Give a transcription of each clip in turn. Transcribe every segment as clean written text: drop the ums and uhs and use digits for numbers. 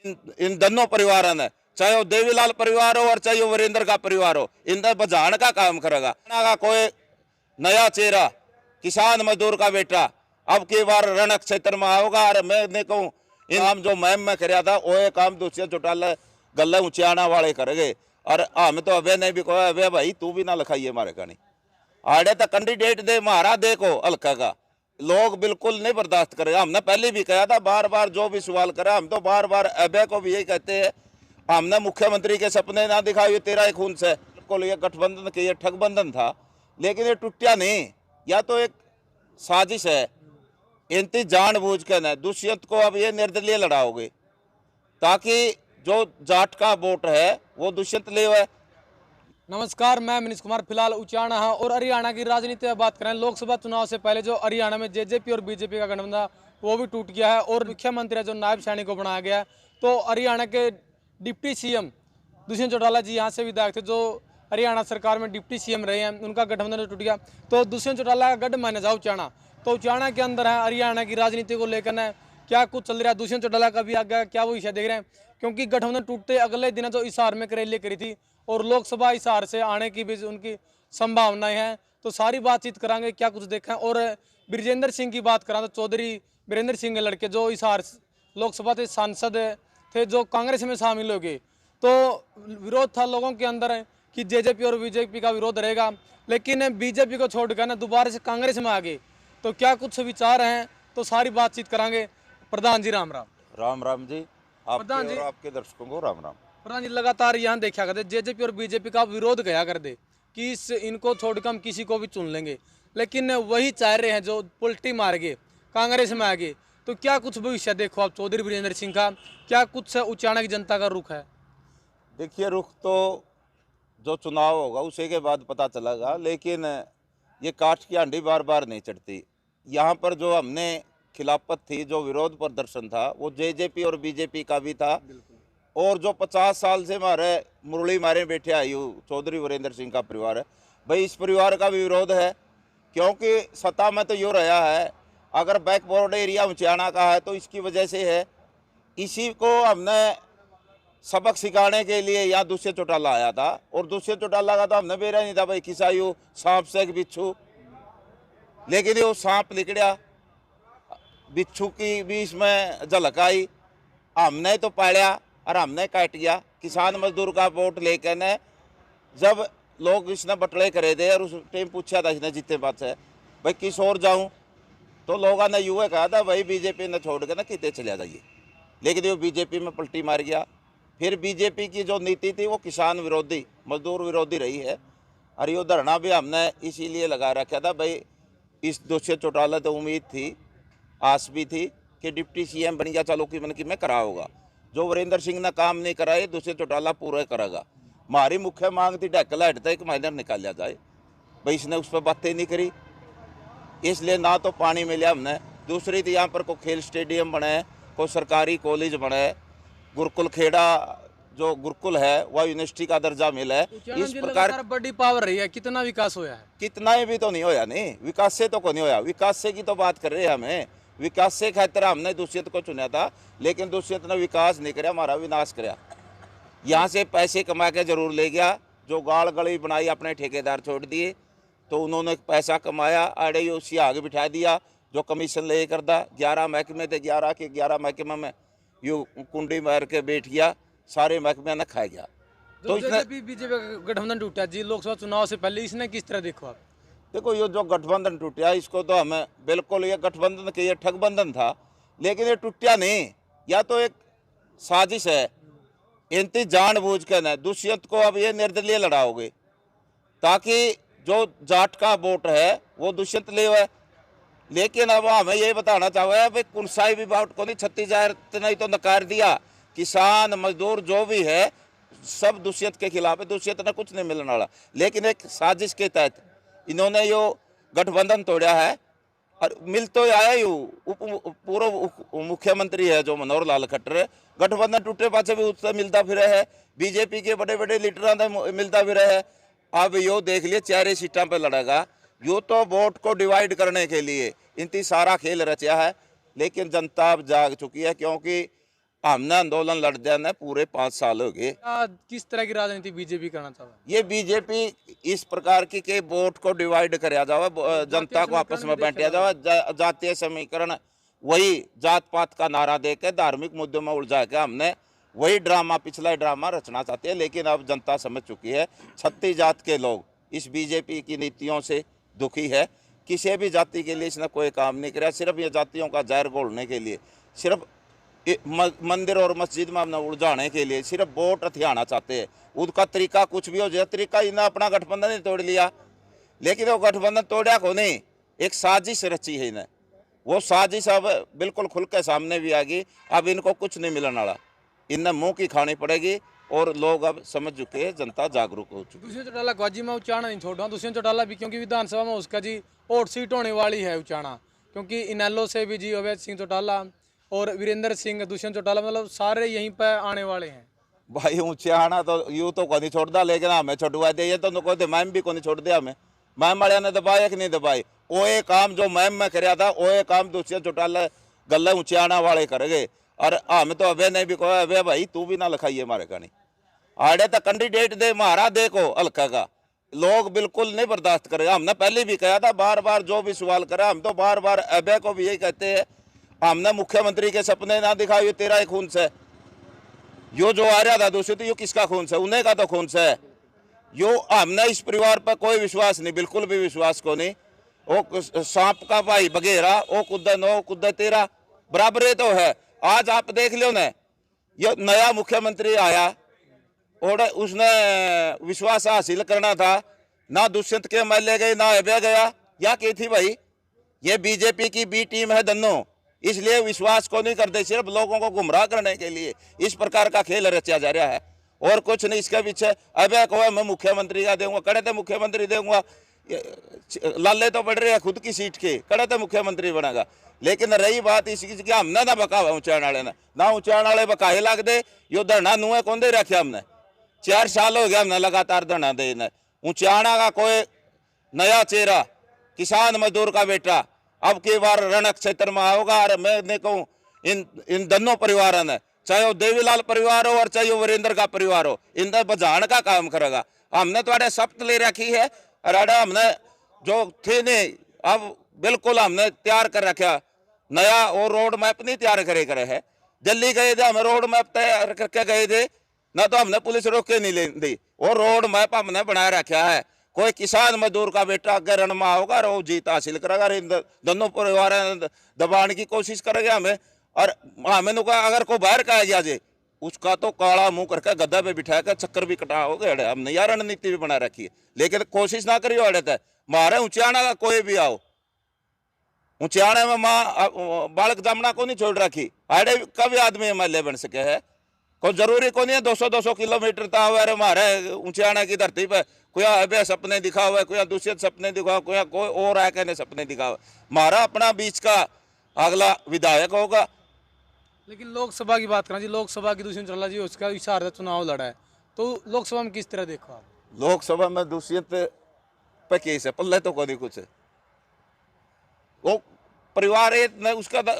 इन दोनों परिवारों ने, चाहे वो देवीलाल परिवार हो और चाहे वो वीरेंद्र का परिवार हो, इनने बजाने का काम करेगा। का कोई नया चेहरा, किसान मजदूर का बेटा अब की बार रण क्षेत्र में आओगा। और मैं कहूँ काम जो मैम में कराया था वो काम दूसरे चौटाला गले ऊंचाना वाले करेंगे। और हम तो अबे नहीं भी कहो, अबे भाई तू भी ना लिखाइए हमारे कहानी आड़े तो कैंडिडेट दे महारा देखो हल्का का, लोग बिल्कुल नहीं बर्दाश्त करेगा। हमने पहले भी कहा था, बार बार जो भी सवाल करा हम तो बार बार अबे को भी यही कहते हैं, हमने मुख्यमंत्री के सपने ना दिखाए तेरा एक खून से। बिल्कुल ये गठबंधन के ये ठगबंधन था, लेकिन ये टूटा नहीं, या तो एक साजिश है, इनती जानबूझ के न दुष्यंत को अब ये निर्दलीय लड़ाओगे ताकि जो जाट का वोट है वो दुष्यंत ले हुआ है। नमस्कार, मैं मनीष कुमार, फिलहाल उचाना है और हरियाणा की राजनीति में बात करें। लोकसभा चुनाव से पहले जो हरियाणा में जेजेपी और बीजेपी का गठबंधन वो भी टूट गया है और मुख्यमंत्री जो नायब सैनी को बनाया गया है। तो हरियाणा के डिप्टी सीएम दुष्यंत चौटाला जी यहाँ से विधायक थे, जो हरियाणा सरकार में डिप्टी सीएम रहे हैं, उनका गठबंधन टूट गया। तो दुष्यंत चौटाला का गढ़ माना जाओ उचाना, तो उचाना के अंदर है हरियाणा की राजनीति को लेकर है क्या कुछ चल रहा है। दुष्यंत चौटाला का भी आगे क्या वो विषय देख रहे हैं, क्योंकि गठबंधन टूटते अगले दिन जो हिसार में रैली करी थी और लोकसभा हिसार से आने की भी उनकी संभावनाएं हैं। तो सारी बातचीत करांगे, क्या कुछ देखा। और ब्रिजेंद्र सिंह की बात करा तो चौधरी बीरेंद्र सिंह के लड़के जो हिसार लोकसभा के सांसद थे, जो कांग्रेस में शामिल हो गए, तो विरोध था लोगों के अंदर कि जेजेपी और बीजेपी का विरोध रहेगा, लेकिन बीजेपी को छोड़कर ना दोबारा से कांग्रेस में आ गए। तो क्या कुछ विचार हैं, तो सारी बातचीत करांगे। प्रधान जी राम राम। राम राम जी, प्रधान जी, आपके और आपके दर्शकों को राम राम। प्रधान जी, लगातार यहाँ देखा करते जेजेपी और बीजेपी का विरोध गया कर दे कि इनको छोड़कर हम किसी को भी चुन लेंगे, लेकिन वही चाह रहे हैं जो पलटी मार गए कांग्रेस में आ गए। तो क्या कुछ भविष्य देखो आप चौधरी बीरेंद्र सिंह का, क्या कुछ उचाना की जनता का रुख है? देखिए, रुख तो जो चुनाव होगा उसी के बाद पता चलेगा, लेकिन ये काठ की हांडी बार बार नहीं चढ़ती। यहाँ पर जो हमने खिलाफत थी, जो विरोध प्रदर्शन था, वो जेजेपी और बीजेपी का भी था। और जो 50 साल से हमारे मुरली मारे बैठे आयु चौधरी वीरेंद्र सिंह का परिवार है, भाई इस परिवार का भी विरोध है, क्योंकि सत्ता में तो यूँ रहा है। अगर बैकवर्ड एरिया उचाना का है तो इसकी वजह से है। इसी को हमने सबक सिखाने के लिए यहाँ दुष्यंत चौटाला आया था, और दुष्यंत चौटाला का तो हमने बेरा नहीं था भाई किसायु सांप से बिच्छू, लेकिन ये वो सांप निकलिया, बिच्छू की भी इसमें झलक आई। हमने तो पाया और हमने काट गया। किसान मजदूर का वोट लेकर ने जब लोग इसने बटले करे थे और उस टाइम पूछा था इसने जीते बात से भाई किस और जाऊं, तो लोगों ने युवा कहा था भाई बीजेपी ने छोड़ के ना कितने चले जाइए, लेकिन वो बीजेपी में पलटी मार गया। फिर बीजेपी की जो नीति थी वो किसान विरोधी मजदूर विरोधी रही है, और ये धरना भी हमने इसीलिए लगा रखा था भाई इस दुष्यंत चौटाला तो उम्मीद थी, आस भी थी कि डिप्टी सीएम बन गया, चलो कि मन की में करा होगा। जो वीरेंद्र सिंह ने काम नहीं कराए दुष्यंत चौटाला पूरा करेगा। हमारी मुख्य मांग थी ढक्कला हटता एक माइनर निकाल जाए, भाई इसने उस पर बातें नहीं करी, इसलिए ना तो पानी मिला हमने। दूसरी थी यहाँ पर कोई खेल स्टेडियम बने, कोई सरकारी कॉलेज बने, गुरुकुल खेड़ा जो गुरुकुल है वह यूनिवर्सिटी का दर्जा मिला है। इस प्रकार बड़ी पावर रही है, कितना विकास हुआ है? कितना ही भी तो नहीं होया, नहीं विकास से तो को नहीं होया। विकास से की तो बात कर रहे हैं हमें, विकास से खातिर हमने दुष्यंत को चुना था, लेकिन दुष्यंत ने विकास नहीं कराया, हमारा विनाश कराया। यहाँ से पैसे कमा के जरूर ले गया, जो गाड़ गली बनाई अपने ठेकेदार छोड़ दिए, तो उन्होंने पैसा कमाया, आड़े उसी आगे बिठा दिया जो कमीशन ले कर दा। 11 महकमे थे, 11 के 11 महकमे में यू कुंडी मार के बैठ गया, सारे महकमे ने खा गया। तो इसने बीजेपी का गठबंधन टूटा जी लोकसभा चुनाव से पहले, इसने किस तरह देखो आप? देखो, ये जो गठबंधन टूटा इसको तो हमें बिल्कुल, ये गठबंधन के ये ठगबंधन था, लेकिन ये टूटा नहीं, या तो एक साजिश है, इनती जानबूझ के न दुष्यंत को अब ये निर्दलीय लड़ाओगे ताकि जो जाट का वोट है वो दुष्यंत ले हुआ है। लेकिन अब हमें ये बताना चाहे भाई कुनसाई भी वोट को नहीं 36,000 नहीं तो नकार दिया। किसान मजदूर जो भी है सब दुष्यंत के खिलाफ है, दुष्यंत ने कुछ नहीं मिलने वाला, लेकिन एक साजिश के तहत इन्होंने यो गठबंधन तोड़ा है। और मिल तो आया यू पूर्व मुख्यमंत्री है जो मनोहर लाल खट्टर, गठबंधन टूटे पाछे भी उससे मिलता फिर है, बीजेपी के बड़े बड़े लीडर से मिलता फिर है। अब यो देख लिए 4 सीटों पे लड़ेगा, यो तो वोट को डिवाइड करने के लिए इनती सारा खेल रचा है। लेकिन जनता अब जाग चुकी है, क्योंकि हमने आंदोलन लड़ देना पूरे 5 साल हो गए। किस तरह की राजनीति बीजेपी करना चाह रहा है? ये बीजेपी इस प्रकार की के वोट को डिवाइड कराया जावे, जनता को आपस में बांटा जावे, जातीय समीकरण, वही जात पात का नारा देके धार्मिक मुद्दों में उलझा के हमने वही ड्रामा, पिछला ड्रामा रचना चाहते हैं। लेकिन अब जनता समझ चुकी है, 36 जात के लोग इस बीजेपी की नीतियों से दुखी है। किसी भी जाति के लिए इसने कोई काम नहीं किया, सिर्फ ये जातियों का जहर घोलने के लिए, सिर्फ मंदिर और मस्जिद में हमने उलझाने के लिए सिर्फ वोट हथियाना चाहते हैं। उसका तरीका कुछ भी हो जाए, तरीका इन्हें अपना गठबंधन ही तोड़ लिया, लेकिन वो गठबंधन तोड़ा को नहीं, एक साजिश रची है इन्हें। वो साजिश अब बिल्कुल खुल के सामने भी आ गई। अब इनको कुछ नहीं मिलने वाला, इन्हें मुंह की खानी पड़ेगी और लोग अब समझ चुके हैं, जनता जागरूक हो चुकी है। दूसरी चौटाला ग्वाजी में उचाना नहीं छोड़ रहा, दूसरी चौटाला भी क्योंकि विधानसभा में उसका जी और सीट होने वाली है उचाना, क्योंकि इनेलो से भी जी अवैध सिंह चौटाला और वीरेंद्र सिंह, दुष्यंत चौटाला, मतलब सारे यहीं पर आने वाले हैं। भाई ऊंचे आना तो यूं तो को नहीं छोड़ता, लेकिन हमें छोड़वा दे ये तो कोई मैम भी को नहीं छोड़ दिया हमें। मैम वाले ने दबाया कि नहीं दबाई, वो एक काम जो मैम में कराया था वो एक काम दुष्यंत चौटाला गले ऊंचे आना वाले कर गए। और हमें तो अबे नहीं भी कहा, अबे भाई तू भी ना लिखाइए हमारे कहानी, आड़े तो कैंडिडेट दे मारा देखो हल्का का, लोग बिल्कुल नहीं बर्दाश्त करेगा। हमने पहले भी कहा था, बार बार जो भी सवाल करा हम तो बार बार अबे को भी यही कहते हैं, हमने मुख्यमंत्री के सपने ना दिखाए, ये तेरा ही खून से, यो जो आ रहा था दूसरी तो यो किसका खून से, उन्हें का तो खून से है। यो हमने इस परिवार पर कोई विश्वास नहीं, बिल्कुल भी विश्वास को नहीं। वो सांप का भाई बघेरा, वो कुद्दे नो कुद्दे तेरा, बराबर तो है। आज आप देख लो ना, ये नया मुख्यमंत्री आया और उसने विश्वास हासिल करना था, ना दुष्यंत के एमएलए गए ना अबे गया, या की थी भाई, ये बीजेपी की बी टीम है दोनों, इसलिए विश्वास को नहीं करते, सिर्फ लोगों को गुमराह करने के लिए इस प्रकार का खेल रचा जा रहा है और कुछ नहीं। इसके पीछे अबे को मैं मुख्यमंत्री का दूंगा, कड़े तो मुख्यमंत्री दूंगा, लाले तो बढ़ रहे हैं खुद की सीट के, कड़े तो मुख्यमंत्री बनेगा। लेकिन रही बात इसकी कि हमने ना बकावा ऊंचाण वाले ने, ना ऊंचाण वाले बकाए लग दे, यो धरना नुए कौन दे रखे हमने, 4 साल हो गया हमने लगातार धरना दे। ऊंचाणा का कोई नया चेहरा, किसान मजदूर का बेटा अब की बार रण क्षेत्र में आओगा। और मैं नहीं कहूँ इन दोनों परिवारों ने, चाहे वो देवीलाल परिवार हो और चाहे वो वीरेंद्र का परिवार हो, इनने बजान का काम करेगा। हमने तो शपथ ले रखी है और हमने जो थे नहीं, अब बिल्कुल हमने तैयार कर रखा नया, और रोड मैप नहीं तैयार करे है। दिल्ली गए थे, हमें रोड मैप तैयार करके गए थे ना, तो हमने पुलिस रोक के नहीं दी, और रोड मैप हमने बना रखा है। कोई किसान मजदूर का बेटा अगर रण में होगा और वो जीत हासिल करेगा, दोनों परिवार दबाने की कोशिश करेंगे हमें। और हमें अगर कोई बाहर का गया जे, उसका तो काला मुंह करके गद्दा पे बिठा कर चक्कर भी कटा हो गया। हमने यार रणनीति भी बना रखी है, लेकिन कोशिश ना करियो अड़े तक मारे ऊंचाना का कोई भी आओ, ऊंचाने में माँ बालक जामना को नहीं छोड़ रखी, आड़े कभी आदमी एमएलए बन सके है। कोई जरूरी को नहीं है 200-200 किलोमीटर था हमारे ऊंचाना की धरती पे कोई अबे सपने दिखा हुआ है, कोई दूसरे सपने दिखा, कोई और आया कहने सपने दिखा हुआ। हमारा अपना बीच का अगला विधायक होगा। लेकिन लोकसभा की बात करें जी, लोकसभा की दुष्यंत चौटाला जी उसका इशारा चुनाव लड़ा है, तो लोकसभा में किस तरह देखो आप? लोकसभा में दुष्यंत पे केस है, पल्ले तो कोई कुछ है। वो परिवार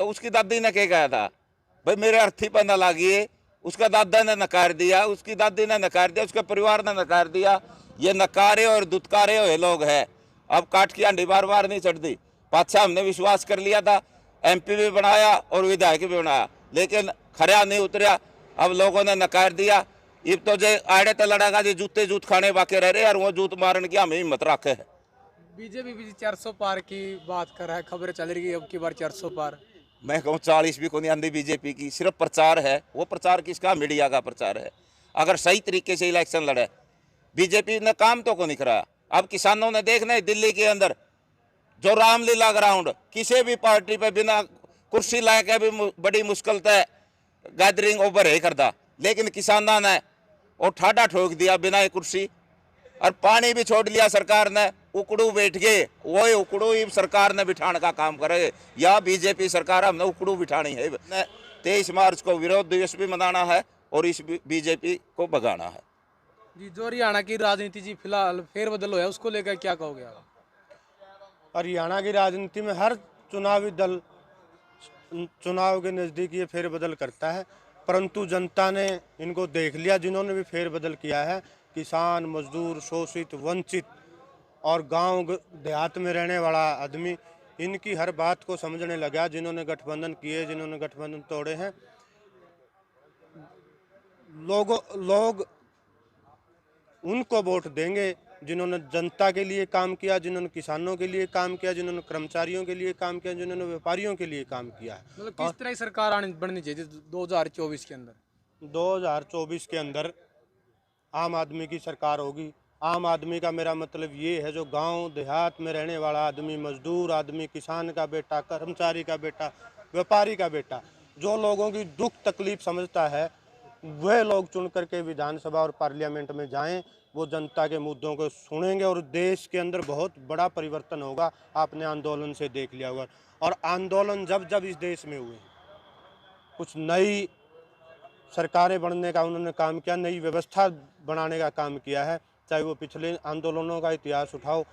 उसकी दादी ने क्या कहा था, भाई मेरे अर्थी पर न लागिए, उसका दादा ने नकार दिया, उसकी दादी ने नकार दिया, उसके परिवार ने नकार दिया। ये नकारे और दुत्कारे हुए लोग हैं। अब काट की हांडी बार बार नहीं चढ़ती। पाछा हमने विश्वास कर लिया था, एमपी भी बनाया और विधायक भी बनाया, लेकिन खरा नहीं उतरा। अब लोगों ने नकार दिया। इब तो जो आड़े तो लड़ागा जी, जूते जूत खाने बाकी रह रहे और वो जूत मारने की हमें हिम्मत रखे है। बीजेपी भी 400 पार की बात कर रहा है, खबरें चल रही है अब की बार 400 पार। मैं कहूँ 40 भी को नहीं आंधी बीजेपी की, सिर्फ प्रचार है। वो प्रचार किसका? मीडिया का प्रचार है। अगर सही तरीके से इलेक्शन लड़े, बीजेपी ने काम तो को नहीं कराया। अब किसानों ने देखना है दिल्ली के अंदर जो रामलीला ग्राउंड, किसी भी पार्टी पे बिना कुर्सी ला के भी बड़ी मुश्किल से गैदरिंग ओवर ही करता, लेकिन किसानों ने वो ठाडा ठोक दिया बिना कुर्सी। और पानी भी छोड़ लिया सरकार ने, उकड़ू बैठ गए। वही उकड़ू ही सरकार ने बिठाने का काम करे, या बीजेपी सरकार हमने उकड़ू बिठानी है। 23 मार्च को विरोध दिवस भी मनाना है और इस बीजेपी को भगाना है। जी, जो हरियाणा की राजनीति जी फिलहाल फेरबदल हुआ है, उसको लेकर क्या कहोगे आप? हरियाणा की राजनीति में हर चुनावी दल चुनाव के नज़दीक ये फेरबदल करता है। परंतु जनता ने इनको देख लिया, जिन्होंने भी फेरबदल किया है। किसान, मजदूर, शोषित, वंचित और गांव देहात में रहने वाला आदमी इनकी हर बात को समझने लगा। जिन्होंने गठबंधन किए, जिन्होंने गठबंधन तोड़े हैं, लोग उनको वोट देंगे जिन्होंने जनता के लिए काम किया, जिन्होंने किसानों के लिए काम किया, जिन्होंने कर्मचारियों के लिए काम किया, जिन्होंने व्यापारियों के लिए काम किया है। मतलब किस तरह की सरकार बननी चाहिए 2024 के अंदर? 2024 के अंदर आम आदमी की सरकार होगी। आम आदमी का मेरा मतलब ये है, जो गांव देहात में रहने वाला आदमी, मजदूर आदमी, किसान का बेटा, कर्मचारी का बेटा, व्यापारी का बेटा, जो लोगों की दुख तकलीफ समझता है, वह लोग चुन करके विधानसभा और पार्लियामेंट में जाएं। वो जनता के मुद्दों को सुनेंगे और देश के अंदर बहुत बड़ा परिवर्तन होगा। आपने आंदोलन से देख लिया होगा, और आंदोलन जब जब इस देश में हुए, कुछ नई सरकारें बनने का उन्होंने काम किया, नई व्यवस्था बनाने का काम किया है। चाहे वो पिछले आंदोलनों का इतिहास उठाओ,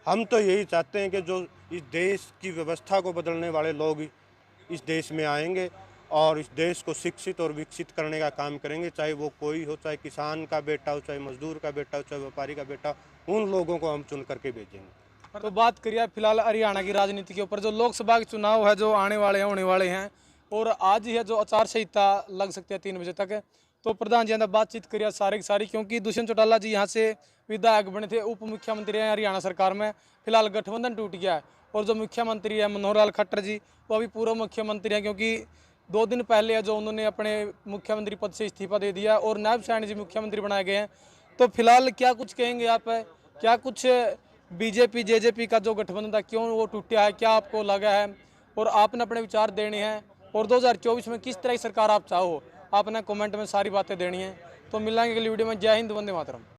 हम तो यही चाहते हैं कि जो इस देश की व्यवस्था को बदलने वाले लोग इस देश में आएंगे और इस देश को शिक्षित और विकसित करने का काम करेंगे। चाहे वो कोई हो, चाहे किसान का बेटा हो, चाहे मजदूर का बेटा हो, चाहे व्यापारी का बेटा, उन लोगों को हम चुन करके भेजेंगे। तो बात करिए फिलहाल हरियाणा की राजनीति के ऊपर, जो लोकसभा के चुनाव है जो आने वाले हैं, होने वाले हैं, और आज ही है जो आचार संहिता लग सकती है 3 बजे तक। तो प्रधान जी ने बातचीत करिए सारी की सारी, क्योंकि दुष्यंत चौटाला जी यहाँ से विधायक बने थे, उप मुख्यमंत्री हैं हरियाणा सरकार में। फिलहाल गठबंधन टूट गया है, और जो मुख्यमंत्री है मनोहर लाल खट्टर जी, वो अभी पूर्व मुख्यमंत्री हैं, क्योंकि 2 दिन पहले है जो उन्होंने अपने मुख्यमंत्री पद से इस्तीफा दे दिया और नायब सैनी जी मुख्यमंत्री बनाए गए हैं। तो फिलहाल क्या कुछ कहेंगे आप? क्या कुछ बीजेपी जेजेपी का जो गठबंधन था, क्यों वो टूटा है, क्या आपको लगा है, और आपने अपने विचार देने हैं, और 2024 में किस तरह की सरकार आप चाहो, आपने कमेंट में सारी बातें देनी है। तो मिलेंगे अगली वीडियो में। जय हिंद, वंदे मातरम।